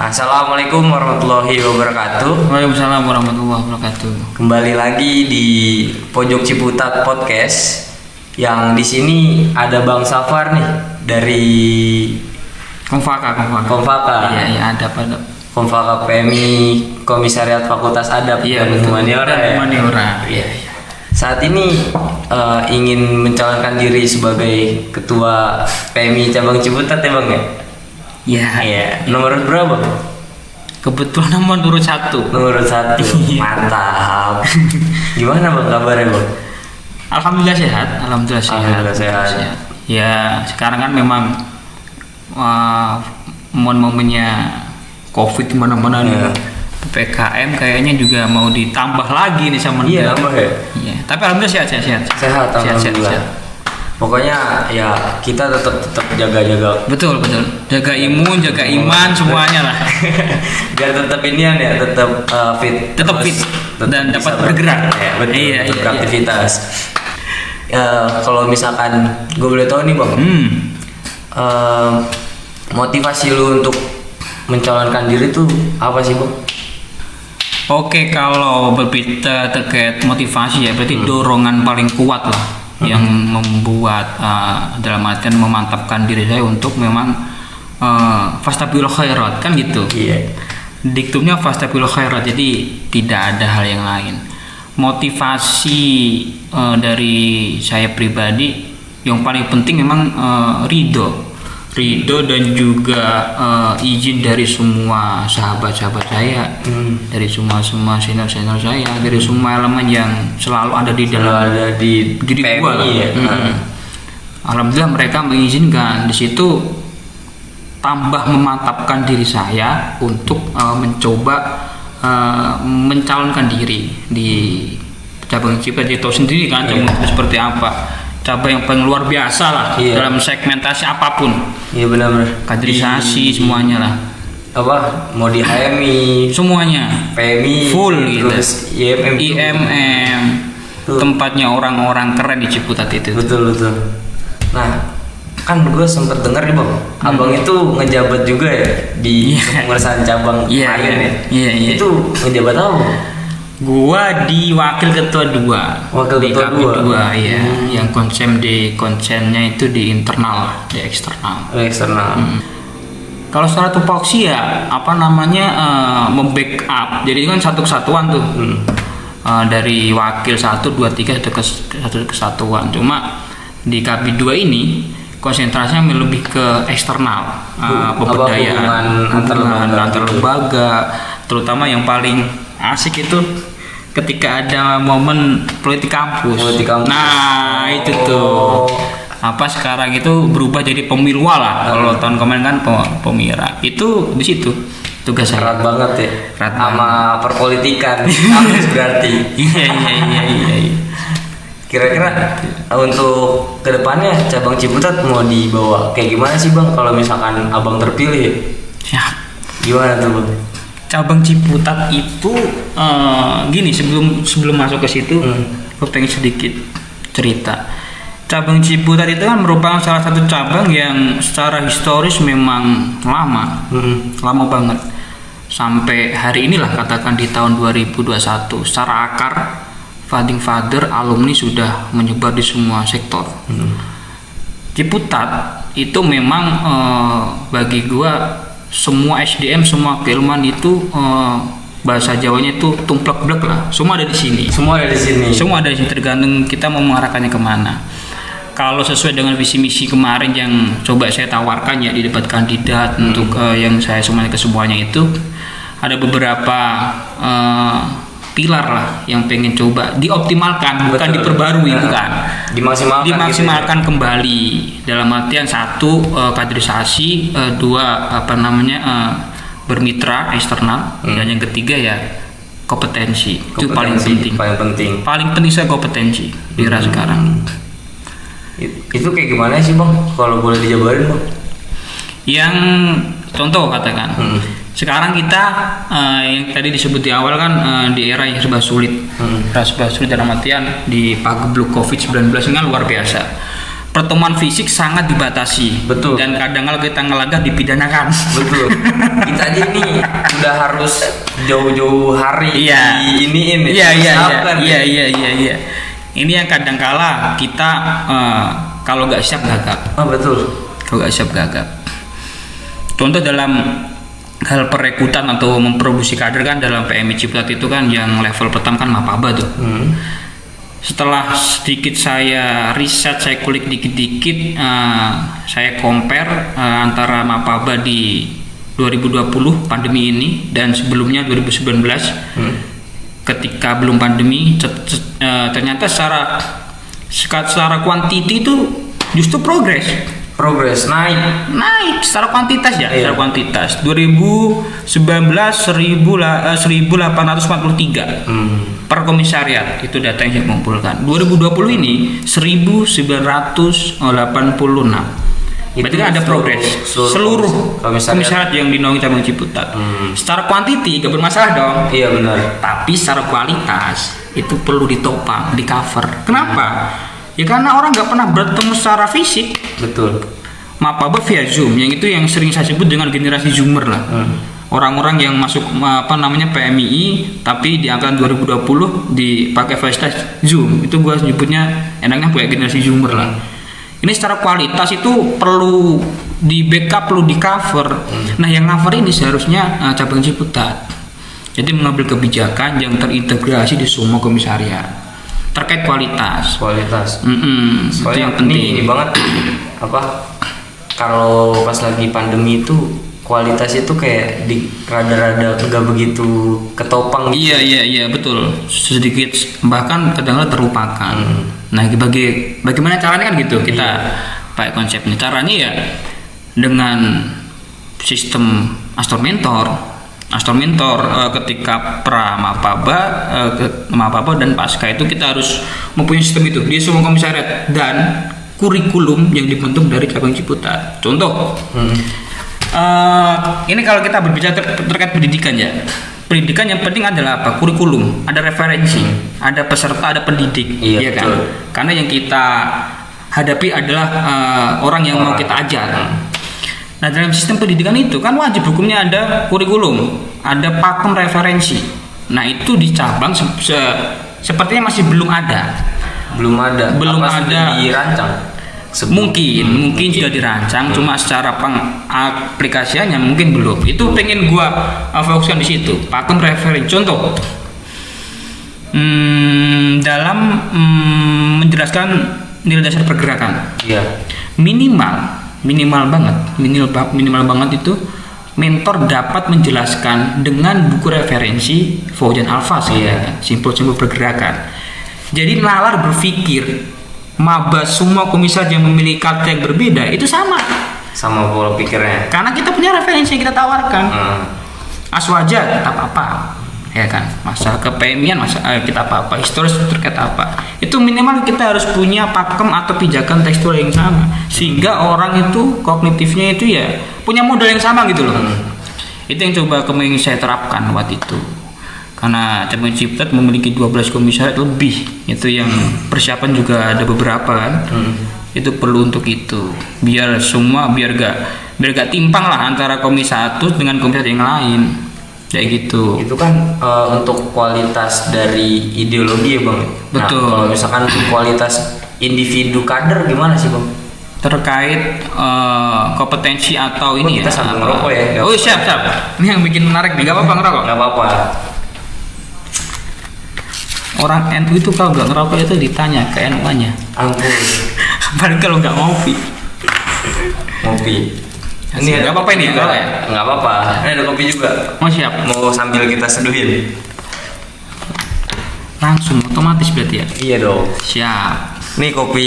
Assalamualaikum warahmatullahi wabarakatuh. Waalaikumsalam warahmatullahi wabarakatuh. Kembali lagi di Pojok Ciputat Podcast. Yang di sini ada Bang Safar nih dari Konfaka. Iya, ada pada Konfaka PMI Komisariat Fakultas Adab dan Humaniora. Iya. Saat ini ingin mencalonkan diri sebagai Ketua PMI Cabang Ciputat ya Bang ya? Iya. Nomor berapa? Kebetulan nomor urut 1. Nomor 1. Mantap. Gimana Bang kabarnya Bang? Alhamdulillah sehat. Ya, sekarang kan memang momen-momennya Covid mana-mana nih. PPKM kayaknya juga mau ditambah lagi nih sama negara. Iya. Iya. Tapi alhamdulillah sehat. Sehat. Pokoknya ya kita tetap jaga-jaga. Betul. Jaga imun, jaga iman semuanya lah. Biar tetap inian ya, tetap fit. Tetap fit dan dapat bergerak. Ya, betul. Iya. Beraktivitas. Kalau misalkan gue boleh tahu nih Bang. Motivasi lu untuk mencalonkan diri tuh apa sih Bang? Oke, kalau berbicara terkait motivasi ya berarti dorongan paling kuat lah yang membuat dalam artian memantapkan diri saya untuk memang fastabiqul khairat kan gitu. Iya. Diktumnya fastabiqul khairat, jadi tidak ada hal yang lain. Motivasi dari saya pribadi yang paling penting memang ridho dan juga izin dari semua sahabat-sahabat saya, dari semua senior saya, dari semua elemen yang selalu ada di dalam diri gua. Alhamdulillah mereka mengizinkan. Di situ tambah memantapkan diri saya untuk mencoba mencalonkan diri di cabang Ciputat. Tahu sendiri kan seperti apa. Cabang yang paling luar biasa lah dalam segmentasi apapun. Iya benar. Kaderisasi semuanya lah. Apa? Mau di HMI semuanya. PMI full gitu. IMM. Tempatnya orang-orang keren di Ciputat itu. Betul. Nah, kan gue sempet dengar nih Bang, Abang itu ngejabat juga ya di kepengurusan cabang lain ya. Iya. Itu ngejabat apa? Gua di wakil ketua 2. Wakil ketua 2. Iya. Yang konsennya itu di internal lah, di eksternal. Kalau secara tupoksi ya membackup. Jadi kan satu kesatuan tuh. Dari wakil 1, 2, 3 satu kesatuan. Cuma di Kabi 2 ini konsentrasinya lebih ke eksternal, pemberdayaan antar lembaga, terutama yang paling asik itu ketika ada momen politik kampus. Nah, itu tuh sekarang itu berubah jadi pemilwa lah. Kalau tahun kemarin kan pemira. Itu di situ tugas saya. Berat banget ya. Sama perpolitikan kampus berarti. Iya. Kira-kira untuk kedepannya cabang Ciputat mau dibawa kayak gimana sih Bang kalau misalkan Abang terpilih? Ya. Gimana tuh Bang? Cabang Ciputat itu gini, sebelum masuk ke situ, gue pengen sedikit cerita. Cabang Ciputat itu kan merupakan salah satu cabang yang secara historis memang lama banget. Sampai hari inilah katakan di tahun 2021 secara akar founding father alumni sudah menyebar di semua sektor. Ciputat itu memang bagi gua semua SDM, semua keilmuan itu bahasa Jawanya itu tumplek-blek lah. Semua ada di sini. Tergantung kita mau mengarahkannya kemana. Kalau sesuai dengan visi misi kemarin yang coba saya tawarkan ya di debat kandidat untuk yang saya semuanya ke semuanya itu ada beberapa pilar lah yang pengen coba dioptimalkan, bukan diperbarui, bukan dimaksimalkan kembali. Dalam artian 1 kaderisasi, 2 bermitra eksternal, dan yang ketiga ya kompetensi. Itu paling penting saya kompetensi di era sekarang. Itu kayak gimana sih Bang kalau boleh dijabarin Bang? Yang contoh katakan sekarang kita yang tadi disebut di awal kan di era yang serba sulit. Serba sulit dalam artian di pagebluk COVID-19 ini kan luar biasa. pertemuan fisik sangat dibatasi. Betul. Dan kadang kalau kita ngelanggar dipidanakan. Betul. Kita aja ini udah harus jauh-jauh hari diiniin. Iya. Ini yang kadang kala kita kalau nggak siap gagap. Betul. Kalau nggak siap gagap. Contoh dalam hal perekrutan atau memproduksi kader kan dalam PMI Ciputat itu kan yang level pertama kan Mapaba tuh. Setelah sedikit saya riset, saya kulik dikit-dikit, saya compare antara Mapaba di 2020 pandemi ini dan sebelumnya 2019 ketika belum pandemi, ternyata secara kuantiti itu justru progres naik secara kuantitas ya. Secara kuantitas 2019 1843 per komisariat, itu data yang saya kumpulkan. 2020 ini 1986. Berarti kan ada progres seluruh komisariat yang dinaungi cabang Ciputat. Secara kuantiti gak bermasalah dong. Iya benar. Tapi secara kualitas itu perlu ditopang, di cover. Kenapa? Ya karena orang nggak pernah bertemu secara fisik. Betul. Mapaba via Zoom, yang itu yang sering saya sebut dengan generasi Zoomer lah. Orang-orang yang masuk PMII tapi di angkatan 2020 dipakai fasilitas Zoom. Itu gua nyebutnya enaknya kayak generasi Zoomer lah. Ini secara kualitas itu perlu di backup, perlu di cover. Nah, yang cover ini seharusnya cabang Ciputat. Jadi mengambil kebijakan yang terintegrasi di semua komisariat terkait kualitas. Itu yang penting. Ini banget kalau pas lagi pandemi itu kualitas itu kayak di rada-rada nggak begitu ketopang. Iya betul, sedikit bahkan kadang-kadang terlupakan. Nah, bagaimana caranya kan gitu kita pakai konsepnya. Caranya ya dengan sistem Astor Mentor ketika Mapaba dan Pasca itu kita harus mempunyai sistem itu di semua komisariat dan kurikulum yang dibentuk dari cabang Ciputat. Contoh, ini kalau kita berbicara terkait pendidikan ya. Pendidikan yang penting adalah apa? Kurikulum, ada referensi, ada peserta, ada pendidik, ya kan? Karena yang kita hadapi adalah orang yang mau kita ajar. Nah, dalam sistem pendidikan itu kan wajib hukumnya ada kurikulum, ada pakem referensi. Nah, itu di cabang sepertinya masih belum ada. Belum ada dirancang. Mungkin sudah dirancang, cuma secara pengaplikasiannya mungkin belum. Itu pengen gua fokuskan di situ. Pakem referensi. Contoh, dalam menjelaskan nilai dasar pergerakan. Iya. Minimal banget itu mentor dapat menjelaskan dengan buku referensi Faujan Alfa simpul-simpul pergerakan. Jadi nalar berpikir maba semua komisaris yang memiliki karakter yang berbeda itu sama pola pikirnya. Karena kita punya referensi yang kita tawarkan. Aswaja kita apa ya kan, masalah kepemian kita apa historis terkait apa, itu minimal kita harus punya pakem atau pijakan tekstual yang sama sehingga orang itu kognitifnya itu ya punya modal yang sama gitu loh. Itu yang coba kemarin saya terapkan waktu itu, karena cabang Ciputat memiliki 12 komisariat lebih, itu yang persiapan juga ada beberapa kan. Itu perlu untuk itu biar gak timpang lah antara komisi 1 dengan komisi yang lain kayak gitu. Itu kan untuk kualitas dari ideologi ya Bang. Betul. Nah, kalau misalkan kualitas individu kader gimana sih Bang? Terkait kompetensi atau ini kita sambil ngerokok ya. Oh siap. Ini yang bikin menarik nih. Gak apa-apa ngerokok. Gak apa-apa. Orang NU itu kalau nggak ngerokok itu ditanya ke NU-nya. Ampun. Apalagi kalau nggak ngopi. Ini nggak apa-apa ini ya? Nggak apa-apa. Ini ada kopi juga. Oh siap. Mau sambil kita seduhin. Langsung otomatis berarti ya? Iya dong. Siap. Ini kopi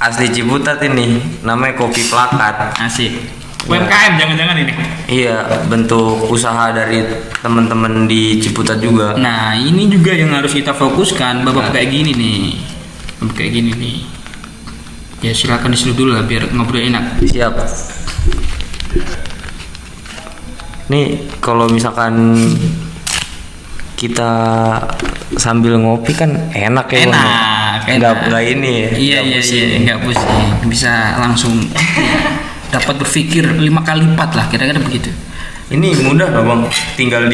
asli Ciputat ini, namanya kopi plakat. Asik. UMKM jangan-jangan ini. Iya, bentuk usaha dari teman-teman di Ciputat juga. Nah, ini juga yang harus kita fokuskan, babak kayak gini nih. Ya silakan disuruh dulu lah biar ngobrol enak. Siap. Nih kalau misalkan kita sambil ngopi kan enak ya. nggak ini ya. Iya, nggak pusing, bisa langsung dapat berpikir 5 kali lipat lah, kira-kira begitu. Ini mudah loh bang, tinggal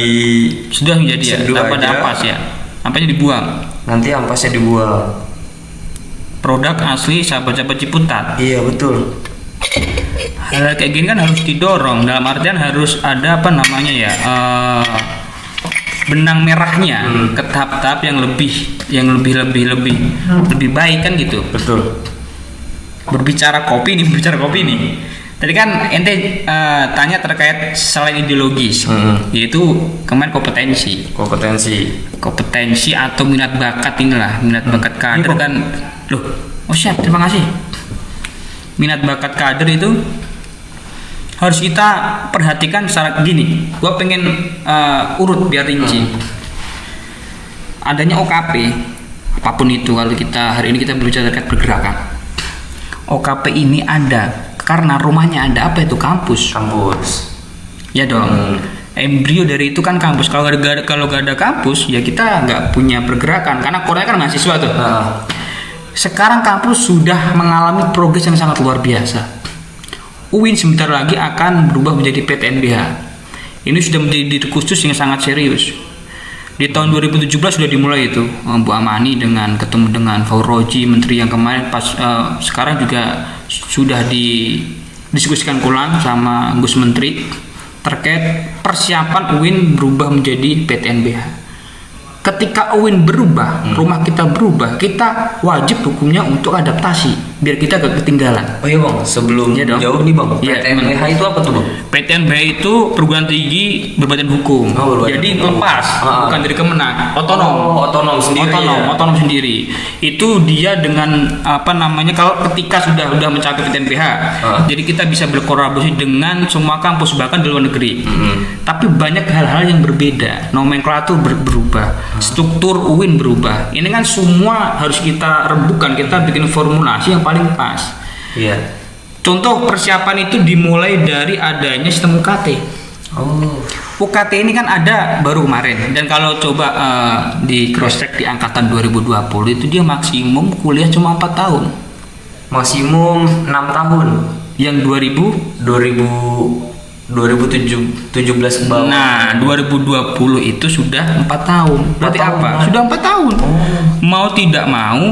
sudah menjadi ya, tanpa ada ampas ya, ampasnya dibuang. Nanti ampasnya dibuang. Produk asli sahabat-sahabat Ciputat. Iya betul. Hal kayak gini kan harus didorong, dalam artian harus ada apa namanya ya, benang merahnya ke tahap-tahap yang lebih baik kan gitu. Betul. Berbicara kopi nih. Tadi kan ente tanya terkait selain ideologis, yaitu kemarin kompetensi atau minat bakat kader kan. Loh, siap, terima kasih. Minat bakat kader itu harus kita perhatikan secara gini. Gua pengen urut biar rinci. Adanya OKP, apapun itu, kalau hari ini kita berbicara terkait pergerakan. OKP ini ada karena rumahnya ada apa itu kampus. Ya dong. Embrio dari itu kan kampus. Kalau gak ada kampus, ya kita nggak punya pergerakan. Karena Korea kan mahasiswa tuh. Sekarang kampus sudah mengalami progres yang sangat luar biasa. UIN sebentar lagi akan berubah menjadi PTNBH. Ini sudah menjadi kursus yang sangat serius. Di tahun 2017 sudah dimulai itu, Bu Amani ketemu dengan Fauroji, menteri yang kemarin sekarang juga sudah didiskusikan ulang sama Gus Menteri terkait persiapan UIN berubah menjadi PTNBH. Ketika UIN berubah, rumah kita berubah, kita wajib hukumnya untuk adaptasi biar kita gak ketinggalan. Oh iya bang, sebelum jauh nih bang, PTNBH itu apa tuh bang? PTNBH itu perguruan tinggi berbadan hukum. Jadi lepas, bukan dari Kemenang, otonom sendiri. Itu dia dengan apa namanya, kalau ketika sudah mencapai PTNBH, jadi kita bisa berkolaborasi dengan semua kampus bahkan di luar negeri. Tapi banyak hal-hal yang berbeda, nomenklatur berubah. Struktur UIN berubah. Ini kan semua harus kita rembukan, kita bikin formulasi yang paling pas. Iya. Contoh persiapan itu dimulai dari adanya sistem UKT. UKT ini kan ada baru kemarin, dan kalau coba di cross check di angkatan 2020 itu dia maksimum kuliah cuma 4 tahun. Maksimum 6 tahun. Yang 2017 ke bawah. Nah, 2020 itu sudah 4 tahun. Berarti apa? Sudah 4 tahun. Mau tidak mau,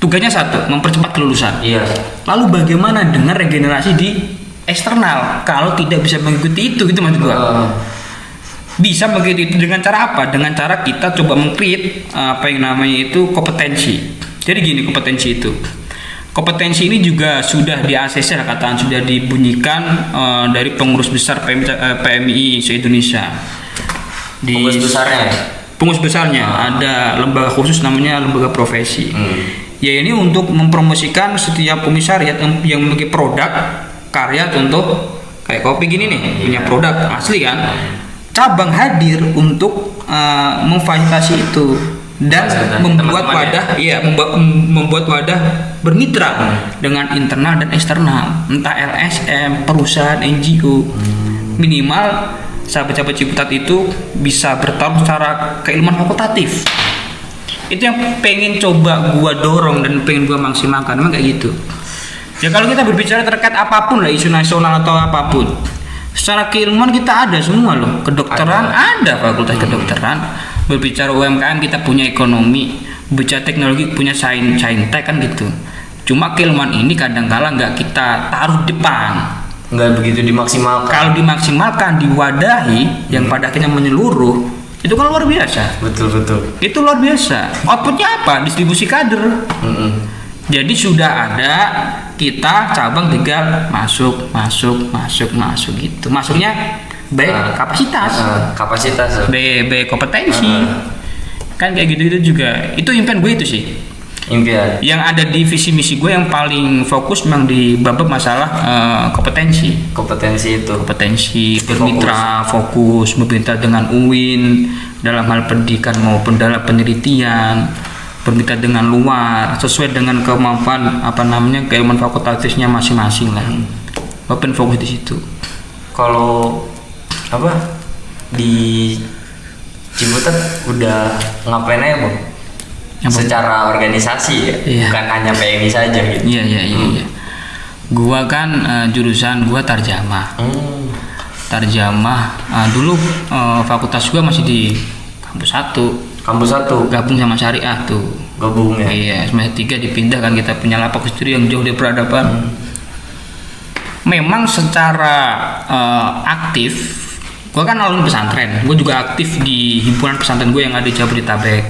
tugasnya satu, mempercepat kelulusan. Iya. Lalu bagaimana dengan regenerasi di eksternal? Kalau tidak bisa mengikuti itu, gitu maksud gua. Bisa mengikuti itu dengan cara apa? Dengan cara kita coba meng-create apa yang namanya itu kompetensi. Jadi gini kompetensi itu. Kompetensi ini juga sudah di-ACC katakan, sudah dibunyikan dari pengurus besar PMI se-Indonesia. Pengurus besarnya ada lembaga khusus namanya lembaga profesi. Ya ini untuk mempromosikan setiap komisariat yang memiliki produk karya, contoh kayak kopi gini nih, punya produk asli kan. Cabang hadir untuk memfasilitasi itu dan membuat wadah, membuat wadah bermitra dengan internal dan eksternal, entah LSM, perusahaan, NGO. Minimal sahabat-sahabat Ciputat itu bisa bertarung secara keilmuan fakultatif. Itu yang pengen coba gua dorong dan pengen gua maksimalkan, memang kayak gitu. Ya kalau kita berbicara terkait apapun lah, isu nasional atau apapun, secara keilmuan kita ada semua loh. Kedokteran ada fakultas kedokteran. Berbicara UMKM kita punya ekonomi, berbicara teknologi punya saintek kan gitu. Cuma keilmuan ini kadang-kala nggak kita taruh depan, nggak begitu dimaksimalkan. Kalau dimaksimalkan, diwadahi, yang pada akhirnya menyeluruh, itu kan luar biasa. Betul. Itu luar biasa. Outputnya apa? Distribusi kader. Jadi sudah ada, kita cabang tinggal masuk gitu. Masuknya B kapasitas, B kompetensi, kan kayak gitu juga. Itu impian gue itu sih. Yang ada di visi misi gue yang paling fokus memang di bab masalah kompetensi bermitra, fokus bermitra dengan UIN dalam hal pendidikan maupun dalam penelitian, bermitra dengan luar sesuai dengan kemampuan keilmuan fakultatifnya masing-masing lah. Open fokus di situ. Kalau di Ciputat udah ngapain aja bang? secara organisasi ya, bukan hanya PMI saja gitu. Iya. Gua kan jurusan gua tarjamah. Tarjamah dulu fakultas gua masih di kampus 1. Kampus 1 gabung sama syariah tuh. Gabung ya. Iya, semester 3 dipindah kan, kita punya lapak studi yang jauh dari peradaban. Memang secara aktif gua kan alumni pesantren. Gua juga aktif di himpunan pesantren gua yang ada di Jabodetabek.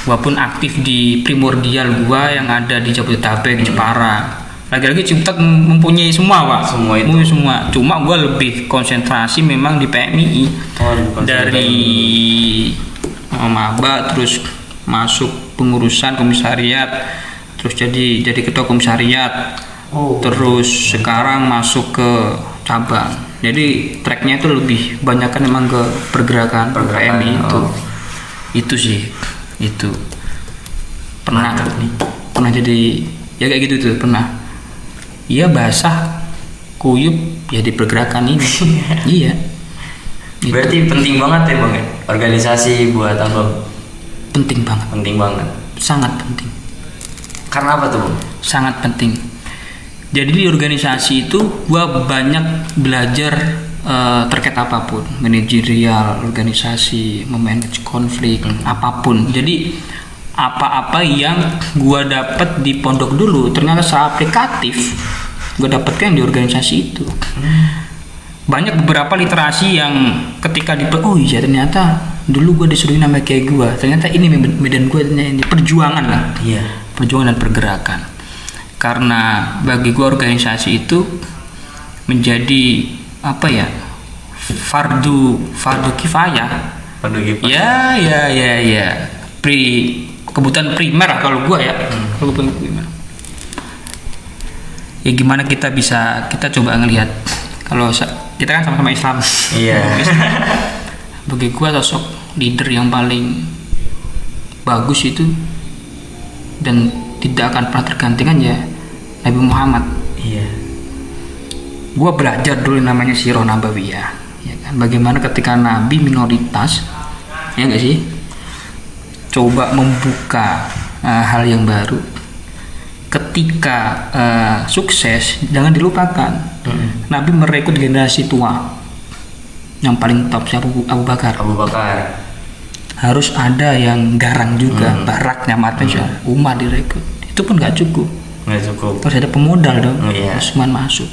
Gua pun aktif di primordial gua yang ada di Jabodetabek, Jepara. Lagi-lagi Ciputat mempunyai semua, Pak. Semua. Cuma gua lebih konsentrasi memang di PMI. Dari maba terus masuk pengurusan komisariat, terus jadi ketua komisariat. Terus sekarang masuk ke cabang. Jadi tracknya itu lebih banyak kan memang ke pergerakan PMI itu. Itu sih. Itu pernah jadi ya kayak gitu tuh, pernah. Iya, basah kuyup ya di pergerakan ini. Iya. Berarti gitu. Penting banget ya Bang ya, organisasi buat Abang. Penting banget. Sangat penting. Karena apa tuh Bang? Sangat penting. Jadi di organisasi itu gua banyak belajar terkait apapun, manajerial, organisasi, memanage konflik, apapun. Jadi apa-apa yang gua dapat di pondok dulu ternyata seaplikatif gua dapatkan di organisasi itu. Banyak beberapa literasi yang ketika iya ternyata dulu gua disuruhin nama kayak gua, ternyata ini medan gua, ini perjuangan lah. Iya. Perjuangan dan pergerakan. Karena bagi gua organisasi itu menjadi apa ya, fardu kifayah. Ya. Kebutuhan primer lah kalau gua ya. Kebutuhan primer. Ya gimana kita coba ngelihat, kalau kita kan sama-sama Islam. Iya. Bagi gua sosok leader yang paling bagus itu dan tidak akan pernah tergantikan ya Nabi Muhammad. Iya. Gua belajar dulu namanya Sirah Nabawiyah, ya kan? Bagaimana ketika Nabi minoritas, ya nggak sih? Coba membuka hal yang baru. Ketika sukses, jangan dilupakan. Nabi merekrut generasi tua. Yang paling top siapa? Abu Bakar. Harus ada yang garang juga, baraknya matanya. Umar direkrut. Itu pun nggak cukup. Harus ada pemodal dong. Utsman masuk.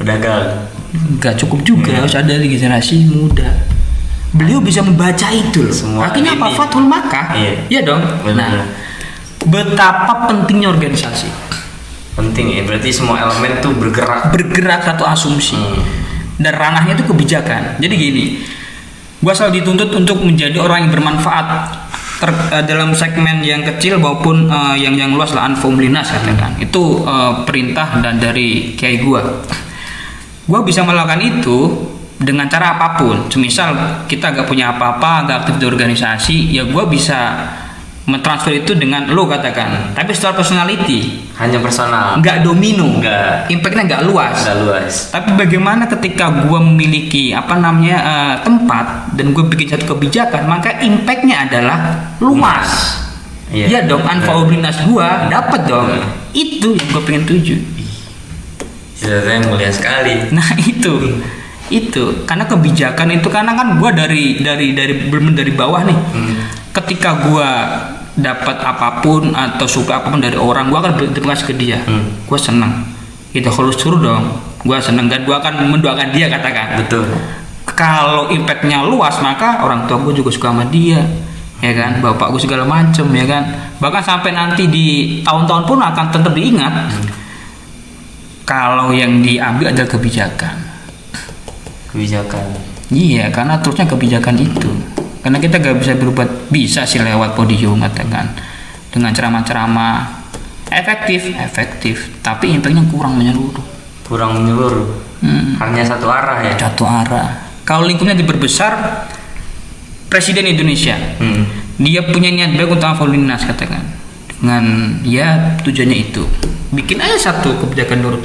Pedagang. Nggak cukup juga, harus ada generasi muda. Beliau bisa membaca itu loh. Akhirnya apa? Fathul Makkah. Iya dong. Benar. Nah, betapa pentingnya organisasi. Penting ya, berarti semua elemen tuh bergerak satu asumsi. Dan ranahnya itu kebijakan. Jadi gini, gua selalu dituntut untuk menjadi orang yang bermanfaat dalam segmen yang kecil maupun yang luas lah, anfa'um linnas katakan. Itu perintah dan dari kiai gua bisa melakukan itu dengan cara apapun. Semisal kita gak punya apa-apa, gak aktif di organisasi, ya gua bisa mentransfer itu dengan lo katakan, tapi secara personality, hanya personal, nggak domino, impactnya nggak luas. Tapi bagaimana ketika gue memiliki tempat dan gue bikin satu kebijakan, maka impactnya adalah luas. Iya dong, anfa'ul linnas gue dapat dong. Itu yang gue pengen tuju. Saya mulia sekali. Nah itu karena kebijakan itu, karena kan gue dari bawah nih. Ketika gue dapat apapun atau suka apapun dari orang, gue akan berterima kasih ke dia. Gue senang. Itu kalau suruh dong, gue senang dan gue akan mendoakan dia katakan. Betul. Kalau impactnya luas, maka orang tua gue juga suka sama dia, ya kan? Bapak gue segala macem, ya kan? Bahkan sampai nanti di tahun-tahun pun akan tetap diingat. Kalau yang diambil adalah kebijakan. Iya, karena terusnya kebijakan itu. Karena kita gak bisa berbuat, bisa sih lewat podium katakan, dengan ceramah-ceramah efektif, tapi impactnya kurang menyeluruh. Hanya satu arah ya. Kalau lingkupnya diperbesar, Presiden Indonesia, dia punya niat baik untuk anfa'ul linnas katakan, dengan ya tujuannya itu, bikin aja satu kebijakan dulu.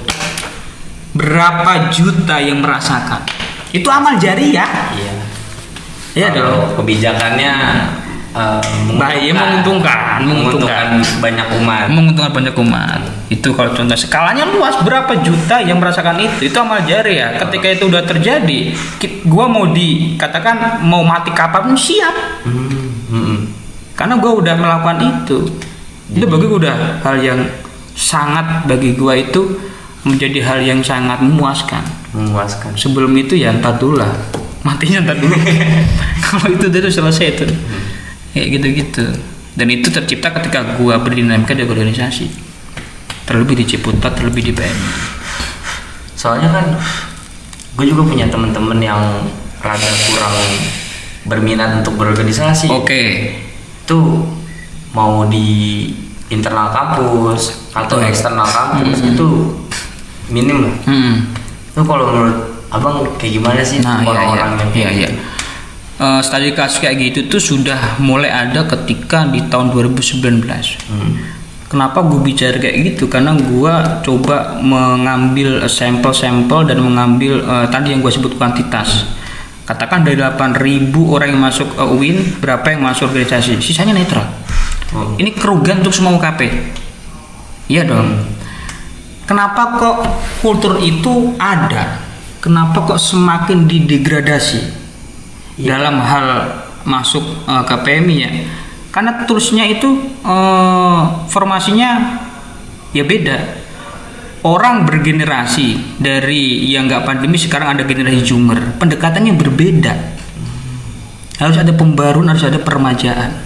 Berapa juta yang merasakan? Itu amal jariah. Iya dong. Kebijakannya menguntungkan banyak umat. Itu kalau contoh skalanya luas, berapa juta yang merasakan itu amal jariah ya. Ketika itu udah terjadi, gua mau dikatakan mau mati kapan siap. Karena gua udah melakukan itu bagi gua udah hal yang sangat, bagi gua itu menjadi hal yang sangat memuaskan. Sebelum itu ya entar dulu lah, matinya entar dulu. Kalau itu udah selesai itu kayak gitu-gitu. Dan itu tercipta ketika gua berdinamika di organisasi, terlebih di Ciputat, terlebih di PMI. Soalnya kan gue juga punya temen-temen yang rada kurang berminat untuk berorganisasi. Itu mau di internal kampus atau eksternal kampus itu minim lah. Itu kalau menurut abang kayak gimana sih orang-orang yang studi kasus kayak gitu tuh sudah mulai ada ketika di tahun 2019. Kenapa gue bicara kayak gitu? Karena gue coba mengambil sampel-sampel dan mengambil tadi yang gue sebut kuantitas. Katakan dari 8.000 orang yang masuk UIN, berapa yang masuk organisasi? Sisanya netral. Ini kerugian untuk semua UKP. Iya dong. Kenapa kok kultur itu ada? Kenapa kok semakin didegradasi dalam hal masuk ke PMI ya? Karena terusnya itu formasinya ya beda. Orang bergenerasi dari yang nggak pandemi sekarang ada generasi Zoomer, pendekatannya berbeda. Harus ada pembaruan, harus ada peremajaan.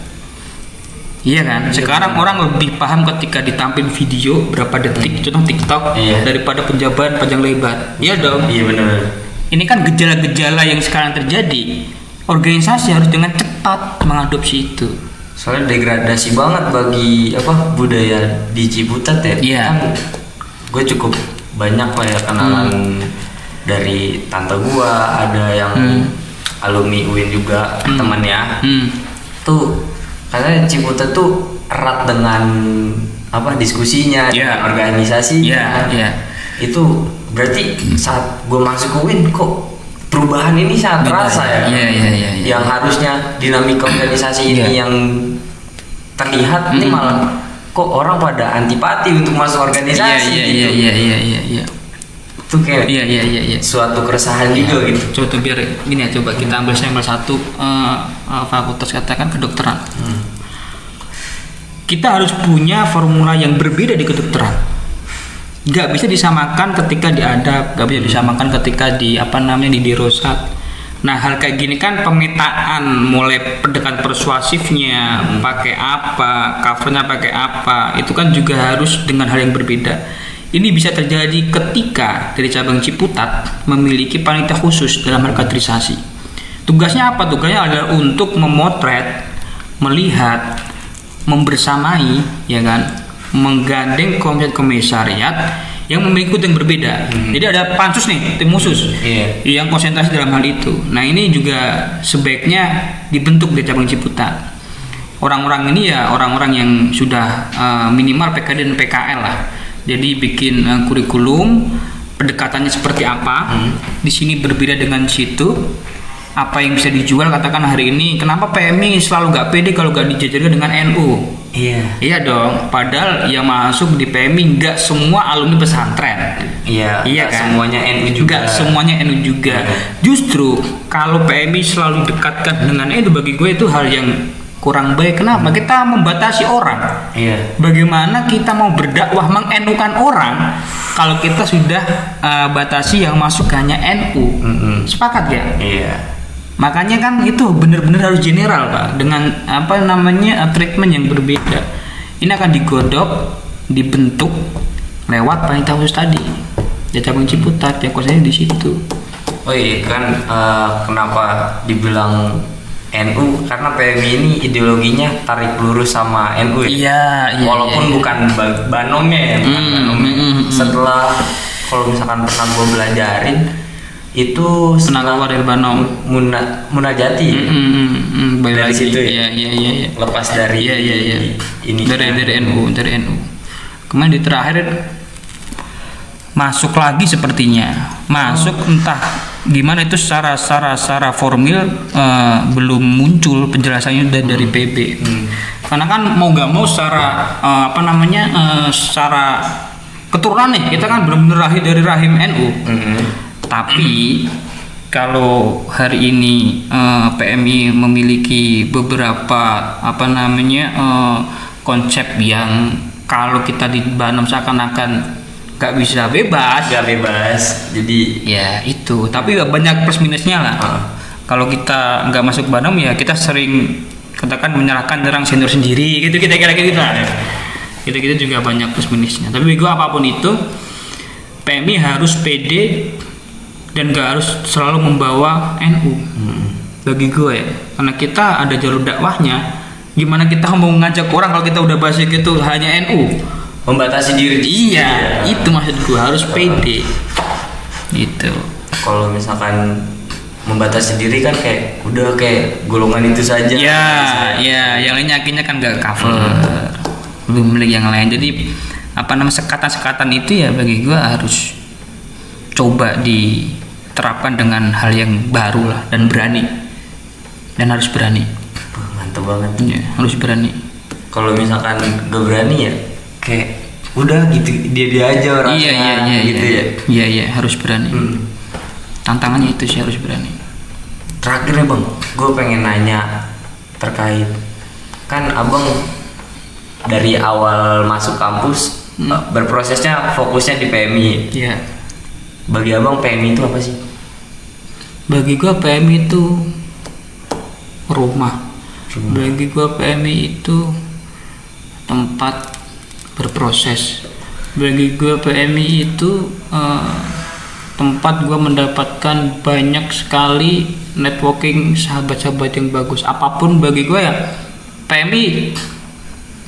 Iya kan? Sekarang orang lebih paham ketika ditampilkan video berapa detik, contoh TikTok, daripada penjabaran panjang lebar. Iya dong. Iya benar. Ini kan gejala-gejala yang sekarang terjadi. Organisasi harus dengan cepat mengadopsi itu. Soalnya degradasi banget bagi budaya di Ciputat ya. Iya. Kan gue cukup banyak lah ya kenalan dari tante gua, ada yang alumni UIN juga temannya. Tuh karena Ciputat tuh erat dengan diskusinya, dengan organisasinya. Itu berarti saat gue masuk ke UIN kok perubahan ini sangat terasa ya. Yang harusnya dinamika organisasi ini yang terlihat ini malah kok orang pada antipati untuk masuk organisasi gitu. Iya. Itu kayak suatu keresahan juga gitu. Coba biar gini ya, coba kita ambil sampel satu fakultas katakan kedokteran. Kita harus punya formula yang berbeda di kedokteran. Gak bisa disamakan ketika di adab, gak bisa disamakan ketika di di dirosat. Nah hal kayak gini kan pemetaan mulai pendekatan persuasifnya pakai apa, covernya pakai apa, itu kan juga harus dengan hal yang berbeda. Ini bisa terjadi ketika dari cabang Ciputat memiliki panitia khusus dalam hal kaderisasi. Tugasnya apa? Tugasnya adalah untuk memotret, melihat, membersamai, ya kan, menggandeng komite komisariat yang memiliki yang berbeda. Jadi ada pansus nih, tim khusus yang konsentrasi dalam hal itu. Nah ini juga sebaiknya dibentuk di cabang Ciputat. Orang-orang ini ya orang-orang yang sudah minimal PKD dan PKL lah. Jadi bikin kurikulum, pendekatannya seperti apa. Di sini berbeda dengan situ. Apa yang bisa dijual, katakan hari ini kenapa PMI selalu gak pede kalau gak dijajarkan dengan NU. Iya dong, padahal yang masuk di PMI gak semua alumni pesantren. Iya kan? Semuanya NU juga. Gak semuanya NU juga. Justru kalau PMI selalu dekatkan dengan NU, bagi gue itu hal yang kurang baik. Kenapa? Kita membatasi orang. Bagaimana kita mau berdakwah mengenukan orang kalau kita sudah batasi yang masuk hanya NU. Sepakat ya? Makanya kan itu benar-benar harus general Pak, dengan treatment yang berbeda. Ini akan digodok, dibentuk lewat panitia khusus tadi. Ya cabang Ciputat, yang khususnya di situ. Oh iya kan, kenapa dibilang NU? Karena PMI ini ideologinya tarik lurus sama NU ya. Walaupun bukan banomnya ya, bukan banomnya. Setelah kalau misalkan pernah gue belajarin itu Penanggawa dari Banom Munajati dari situ ya. Lepas dari ini dari NU. Kemudian di terakhir masuk lagi sepertinya entah gimana itu secara formil belum muncul penjelasannya dari PB. Karena kan mau nggak mau secara secara keturunan nih kita kan benar-benar lahir dari rahim NU. Tapi kalau hari ini PMI memiliki beberapa konsep yang kalau kita di Banom seakan-akan nggak bisa bebas, jadi ya itu. Tapi banyak plus minusnya lah. Kalau kita nggak masuk Banom ya kita sering katakan menyalahkan orang senior sendiri gitu, kita kira-kira gitu lah. Kita juga banyak plus minusnya. Tapi gue apapun itu PMI harus pede dan gak harus selalu membawa NU. Bagi gue ya, karena kita ada jalur dakwahnya. Gimana kita mau ngajak orang kalau kita udah bahas gitu hanya NU, membatasi diri? Iya, itu maksud gue, harus pede. Gitu. Kalau misalkan membatasi diri kan kayak udah kayak golongan itu saja. Ya, yang lainnya akhirnya kan gak cover. Belum yang lain. Jadi sekatan-sekatan itu ya bagi gue harus coba diterapkan dengan hal yang baru lah, dan berani, dan harus berani. Mantap banget ya, harus berani. Kalau misalkan gak berani ya kayak udah gitu dia aja orangnya gitu ya. Iya harus berani. Tantangannya itu sih, harus berani. Terakhir nih Bang, gue pengen nanya terkait kan Abang dari awal masuk kampus berprosesnya fokusnya di PMI. Iya. Bagi Abang PMI itu apa sih? Bagi gua PMI itu rumah. Bagi gua PMI itu tempat berproses. Bagi gua PMI itu tempat gua mendapatkan banyak sekali networking sahabat-sahabat yang bagus. Apapun bagi gua ya PMI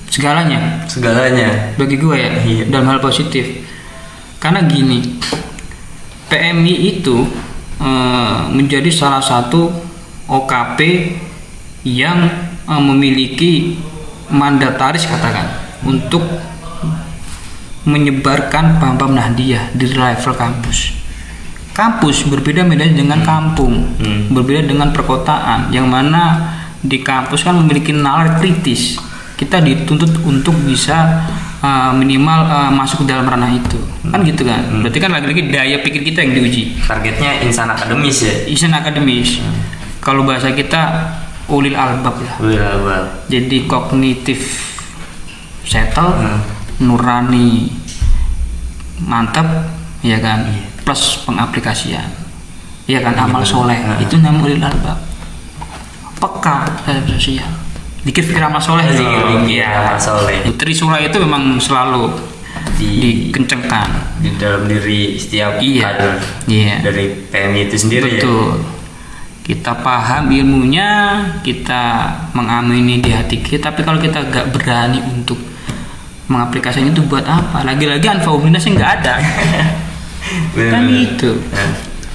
segalanya bagi gua ya. Dalam hal positif. Karena gini, PMI itu menjadi salah satu OKP yang memiliki mandataris katakan untuk menyebarkan paham-paham Nahdiyah di level kampus. Kampus berbeda dengan kampung, berbeda dengan perkotaan, yang mana di kampus kan memiliki nalar kritis. Kita dituntut untuk bisa minimal masuk ke dalam ranah itu, kan gitu kan. Berarti kan lagi-lagi daya pikir kita yang diuji. Targetnya insan akademis ya. Insan akademis. Kalau bahasa kita ulil albab lah. Ulil albab. Jadi kognitif settle, nurani mantap, ya kan. Plus pengaplikasian, ya kan, amal soleh. Itu namanya ulil albab. Peka terhadap sosial. Dikit pikir amal soleh. Amal soleh. Trisula itu memang selalu dikencengkan di dalam diri setiap kader dari PMI itu sendiri. Betul. Kita paham ilmunya, kita mengamini di hati kita, tapi kalau kita gak berani untuk mengaplikasikan itu buat apa? Lagi-lagi anfa'uminasnya nggak ada. Kan itu.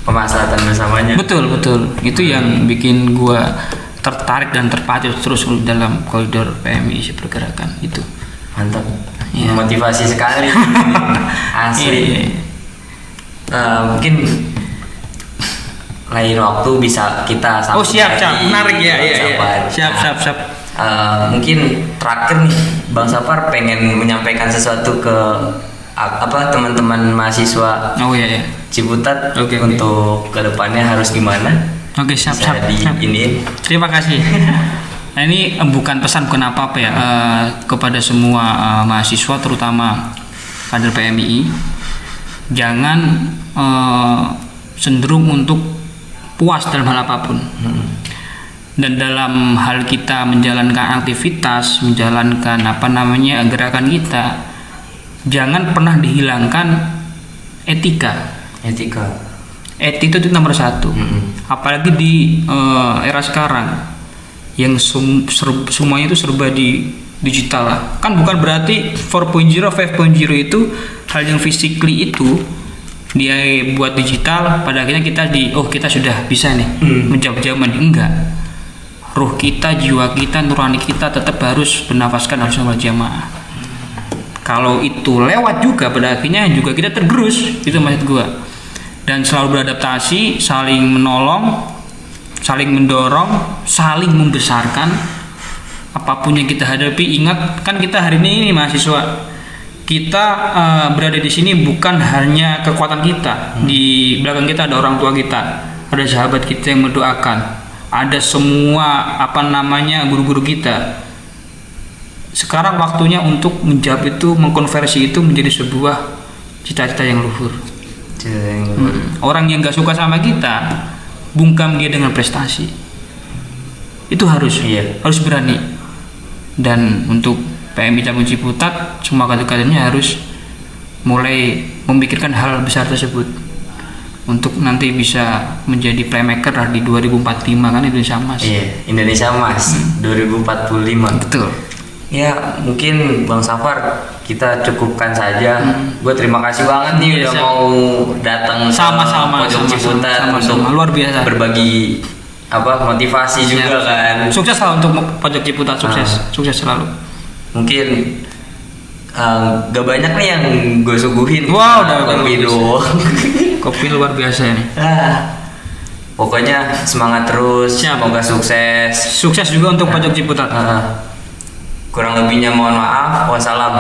Pemaslahatan bersamanya. Betul. Itu yang bikin gua tertarik dan terpacu terus dalam koridor PMI pergerakan itu. Mantap. Motivasi sekali. Asli. Mungkin lain waktu bisa kita sambung. Siap. Menarik ya. Siap. Mungkin terakhir nih Bang Safar pengen menyampaikan sesuatu ke teman-teman mahasiswa Ciputat untuk kedepannya harus gimana? Siap. Ini terima kasih. Nah, ini bukan apa-apa ya, kepada semua mahasiswa terutama kader PMI, jangan cenderung untuk puas dalam hal apapun. Dan dalam hal kita menjalankan aktivitas, menjalankan gerakan kita, jangan pernah dihilangkan etika. Etika itu nomor satu. Apalagi di era sekarang yang semuanya itu serba di digital lah. Kan bukan berarti 4.0, 5.0 itu hal yang physically itu dia buat digital, pada akhirnya kita sudah bisa nih menjawab zaman. Enggak. Ruh kita, jiwa kita, nurani kita tetap harus bernafaskan harus sama jamaah. Kalau itu lewat juga, pada akhirnya juga kita tergerus. Itu maksud gua. dan selalu beradaptasi, saling menolong, saling mendorong, saling membesarkan. Apapun yang kita hadapi, ingat kan kita hari ini mahasiswa, kita berada di sini bukan hanya kekuatan kita. Di belakang kita ada orang tua kita, ada sahabat kita yang mendoakan, ada semua guru-guru kita. Sekarang waktunya untuk menjawab itu, mengkonversi itu menjadi sebuah cita-cita yang luhur. Orang yang gak suka sama kita, bungkam dia dengan prestasi. Itu harus berani. Dan untuk PMI Cabang Ciputat, semua kader-kadernya harus mulai memikirkan hal besar tersebut untuk nanti bisa menjadi playmaker di 2045 kan, Indonesia Emas. Iya, Indonesia Emas 2045. Betul. Ya mungkin Bang Safar kita cukupkan saja. Gue terima kasih banget nih udah mau datang sama-sama Pojok Ciputat untuk luar biasa berbagi motivasi juga kan. Sukses lah untuk Pojok Ciputat, sukses selalu. Mungkin gak banyak nih yang gue suguhin. Wow, udah kopi doang. Kopi luar biasa ini. Pokoknya semangat terus. Semoga sukses. Sukses juga untuk Pojok Ciputat. Kurang lebihnya mohon maaf. Wassalam.